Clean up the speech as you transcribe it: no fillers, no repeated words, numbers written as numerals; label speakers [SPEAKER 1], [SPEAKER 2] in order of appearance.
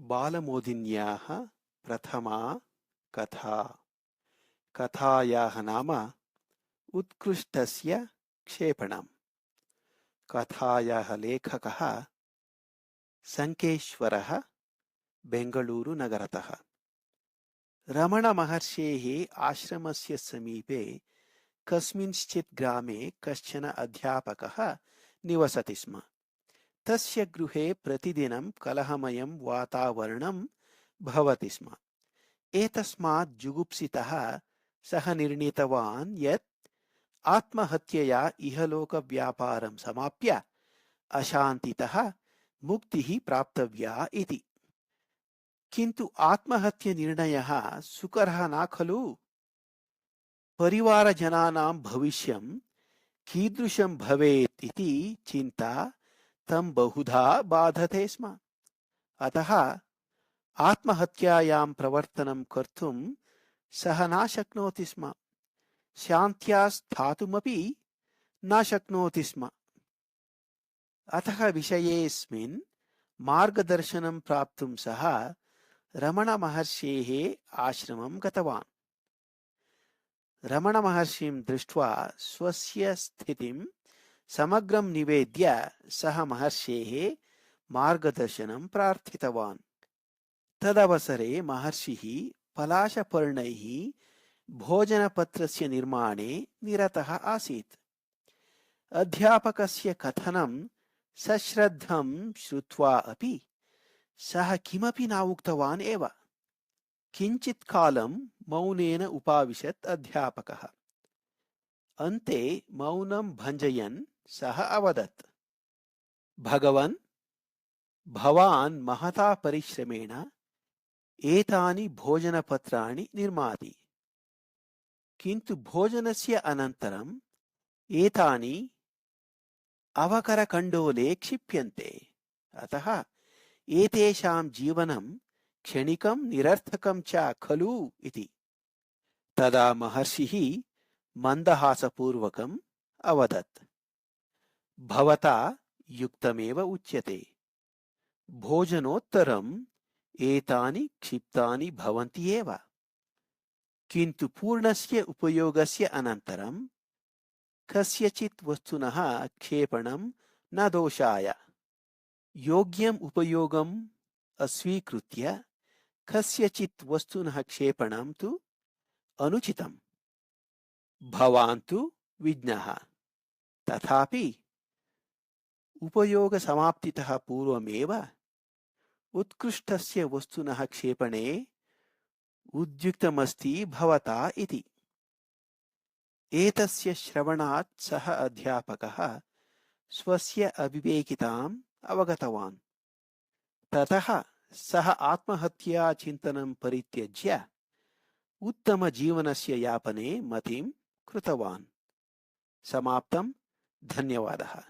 [SPEAKER 1] बालमोदिन्याः प्रथमा कथा। कथायाः नाम उत्कृष्टस्य क्षेपणम्। कथायाः लेखकः संकेश्वरः, बेङ्गळूरुनगरतः। रमणमहर्षेः आश्रमस्य समीपे कस्मिंश्चित् ग्रामे कश्चन अध्यापकः निवसति स्म। तस्य गृहे प्रतिदिनं कलहमयं वातावरणं भवति स्म। एतस्मात् जुगुप्सितः सः निर्णीतवान् यत् आत्महत्यया इहलोकव्यापारं समाप्य अशान्तितः मुक्तिः प्राप्तव्या इति। किन्तु आत्महत्यनिर्णयः सुकरः न खलु। परिवारजनानां भविष्यं कीदृशं भवेत् इति चिन्ता तं बहुधा बाधते स्म। अतः आत्महत्यायां प्रवर्तनं कर्तुं सः न शक्नोति स्म। शान्त्या स्थातुमपि न शक्नोति स्म। अतः विषयेऽस्मिन् मार्गदर्शनं प्राप्तुं सः रमणमहर्षेः आश्रमं गतवान्। रमणमहर्षिं दृष्ट्वा स्वस्य स्थितिं समग्रं निवेद्य सः महर्षेः मार्गदर्शनं प्रार्थितवान्। तदवसरे महर्षिः पलाशपर्णैः भोजनपत्रस्य निर्माणे निरतः आसीत्। अध्यापकस्य कथनं सश्रद्धं श्रुत्वा अपि सः किमपि न उक्तवान् एव। किञ्चित् कालं मौनेन उपाविशत् अध्यापकः। अन्ते मौनं भञ्जयन् सः अवदत्, भगवन्, भवान् महता परिश्रमेण एतानि भोजनपत्राणि निर्माति, किन्तु भोजनस्य अनन्तरम् एतानि अवकरकण्डोले क्षिप्यन्ते। अतः एतेषां जीवनं क्षणिकं निरर्थकं च खलु इति। तदा महर्षिः मन्दहासपूर्वकम् अवदत्, भवता युक्तमेव उच्यते। भोजनोत्तरम् एतानि क्षिप्तानि भवन्ति एव, किन्तु पूर्णस्य उपयोगस्य अनन्तरं कस्यचित् वस्तुनः क्षेपणं न दोषाय। योग्यम् उपयोगम् अस्वीकृत्य कस्यचित् वस्तुनः क्षेपणं तु अनुचितम्। भवान् तु विज्ञः, तथापि उपयोगसमाप्तितः पूर्वमेव उत्कृष्टस्य वस्तुनः क्षेपणे उद्युक्तमस्ति भवता इति। एतस्य श्रवणात् सः अध्यापकः स्वस्य अविवेकिताम् अवगतवान्। ततः सः आत्महत्याचिन्तनं परित्यज्य उत्तमजीवनस्य यापने मतिं कृतवान्। समाप्तं। धन्यवादः।